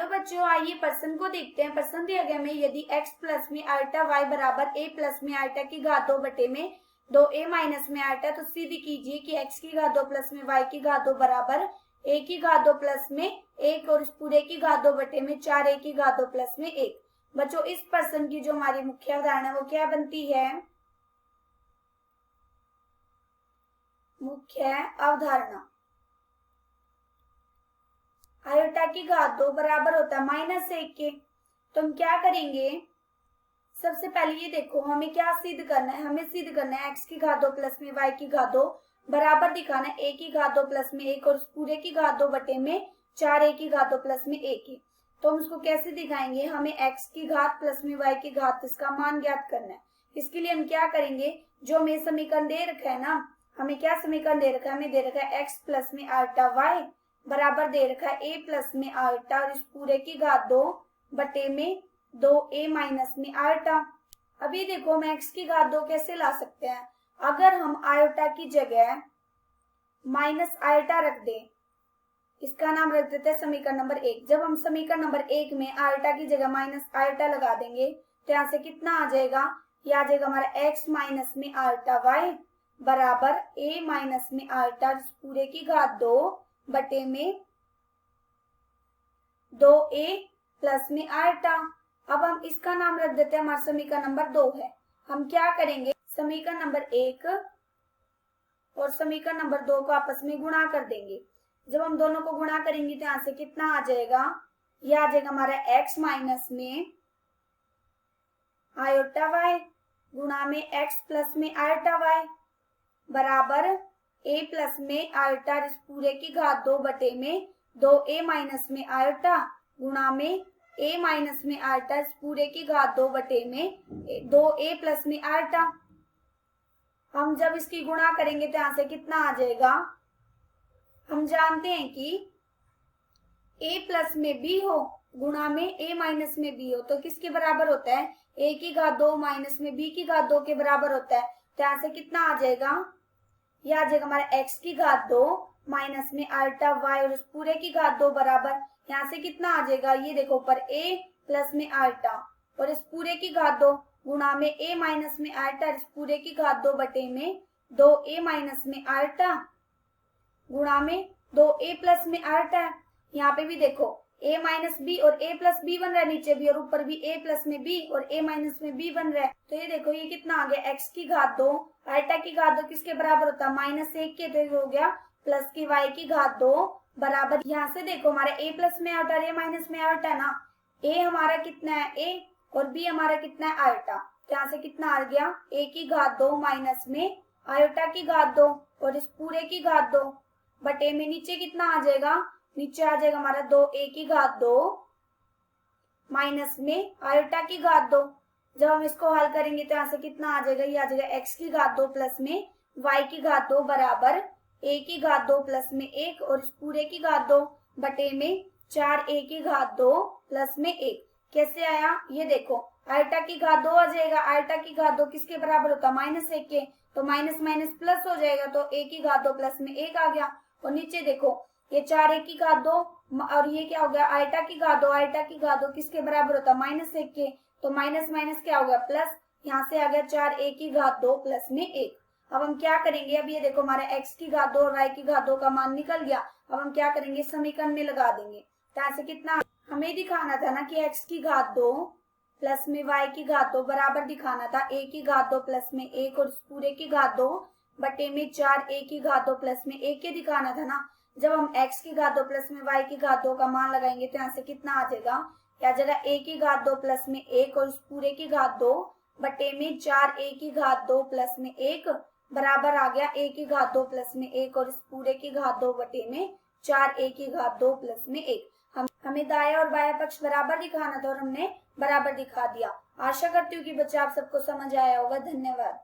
Hello बच्चों, आइए प्रश्न को देखते हैं। प्रश्न दिया गया में यदि x प्लस में आल्टा y बराबर a प्लस में आल्टा की घात 2 बटे में 2a माइनस में आल्टा, तो सिद्ध कीजिए कि x की घात 2 प्लस में y की घात 2 बराबर a की घात 2 प्लस में 1 और इस पूरे की घात 2 बटे में 4a की घात 2 प्लस में 1। बच्चों इस प्रश्न की जो हमारी मुख्य अवधारणा है वो क्या बनती है? मुख्य अवधारणा आयोटा की घात 2 बराबर होता है -1 के। तो हम क्या करेंगे, सबसे पहले ये देखो हमें क्या सिद्ध करना है, हमें सिद्ध करना है x की घात 2 प्लस में y की घात 2 बराबर दिखाना है a की घात 2 प्लस में 1 और उस पूरे की घात 2 बटे में 4a की घात 2 प्लस में 1 की। तो हम उसको कैसे दिखाएंगे, हमें x की घात प्लस में y की घात इसका मान ज्ञात करना है। इसके लिए हम क्या करेंगे, जो हमें समीकरण दे रखा है ना, हमें क्या समीकरण दे रखा है, हमें दे रखा है x प्लस में आल्टा y बराबर दे रखा है a प्लस में आल्टा और इस पूरे की घात 2 बटे में 2a माइनस में आल्टा। अभी देखो हम x की घात 2 कैसे ला सकते हैं, अगर हम आयोटा की जगह माइनस आल्टा रख दें, इसका नाम रख देते हैं समीकरण नंबर 1। जब हम समीकरण नंबर 1 में आल्टा की जगह माइनस आल्टा लगा देंगे तो यहाँ से कितना आ जाएगा, ये आ जाएगा हमारा x माइनस में आल्टा y बराबर a माइनस में आल्टा इस पूरे की घात 2 बटे में 2a प्लस में आल्टा। अब हम इसका नाम रख देते हैं, हमारा समीकरण नंबर 2 है। हम क्या करेंगे, समीकरण नंबर 1 और समीकरण नंबर 2 को आपस में गुणा कर देंगे। जब हम दोनों को गुणा करेंगे तो यहाँ से कितना आ जाएगा, यह आ जाएगा हमारा x माइनस में आयोटा y गुणा में x प्लस में आयोटा y बराबर a प्लस में आयोटा इस पूरे की घात 2 बटे में 2a माइनस में आयोटा गुणा में a माइनस में आयोटा इस पूरे की घात 2 बटे में 2a प्लस में आयोटा। हम जब इसकी गुणा करेंगे तो यहाँ से कितना आ जाएगा, हम जानते हैं कि a प्लस में b हो गुणा में a माइनस में b हो तो किसके बराबर होता है, a की घात 2 माइनस में b की घात 2 के बराबर होता है। तो यहाँ से कितना आ जाएगा, यह आ जाएगा हमारा x की घात 2 माइनस में आल्टा y और उस पूरे की घात 2 बराबर, यहाँ से कितना आ जाएगा, ये देखो ऊपर a प्लस में आल्टा और इस पूरे की घात 2 गुणा में a माइनस में आल्टा इस पूरे की घात 2 बटे में 2a माइनस में आल्टा गुणा में 2a प्लस में आल्टा। यहाँ पे भी देखो a माइनस b और a प्लस b बन रहा है नीचे भी, और ऊपर भी a प्लस में b और a माइनस में b बन रहा है। तो ये देखो ये कितना आ गया, x की घात 2 आल्टा की घात 2 किसके बराबर होता है, -1 के। तो ये हो गया प्लस की y की घात 2 बराबर, यहाँ से देखो हमारा a प्लस में आल्टा और a माइनस में आल्टा है ना, a हमारा कितना है a और b हमारा कितना है आल्टा। तो यहाँ से कितना आ गया, a की घात 2 माइनस में आयोटा की घात 2 और इस पूरे की घात 2 बटे में नीचे कितना आ जाएगा, नीचे आ जाएगा हमारा 2a की घात 2 माइनस में आयोटा की घात 2। जब हम इसको हल करेंगे तो यहाँ से कितना आ जाएगा, ये आ जाएगा x की घात 2 प्लस में y की घात 2 बराबर a की घात 2 प्लस में 1 और इस पूरे की घात 2 बटे में 4a की घात 2 प्लस में 1। कैसे आया, ये देखो आयोटा की घात 2 आ जाएगा, आयोटा की घात 2 किसके बराबर होता है, -1 के। तो माइनस माइनस प्लस हो जाएगा, तो a की घात 2 प्लस में 1 आ गया। और नीचे देखो ये 4a की घात 2 और ये क्या हो गया, आयोटा की घात 2, आयोटा की घात 2 किसके बराबर होता है, -1 के। तो माइनस माइनस क्या हो गया प्लस, यहाँ से आ गया 4a की घात 2 प्लस में 1। अब हम क्या करेंगे, अब ये देखो हमारे x की घात 2 और y की घात 2 का मान निकल गया। अब हम क्या करेंगे, समीकरण में लगा देंगे। तो यहाँ से कितना, हमें दिखाना था ना कि x की घात 2 प्लस में y की घात 2 बराबर दिखाना था a की घात 2 प्लस में 1 और पूरे की घात 2 बटे में 4a की घात 2 प्लस में 1 के दिखाना था ना। जब हम x की घात 2 प्लस में y की घात 2 का मान लगाएंगे तो यहाँ से कितना आ जाएगा, क्या जगह a की घात 2 प्लस में 1 और पूरे की घात 2 बटे में 4a की घात 2 प्लस में 1 बराबर आ गया a की घात 2 प्लस में 1 और इस पूरे की घात 2 बटे में 4a की घात 2 प्लस में 1। हमें दाया और बाया पक्ष बराबर दिखाना था और हमने बराबर दिखा दिया। आशा करती हूँ कि बच्चे आप सबको समझ आया होगा। धन्यवाद।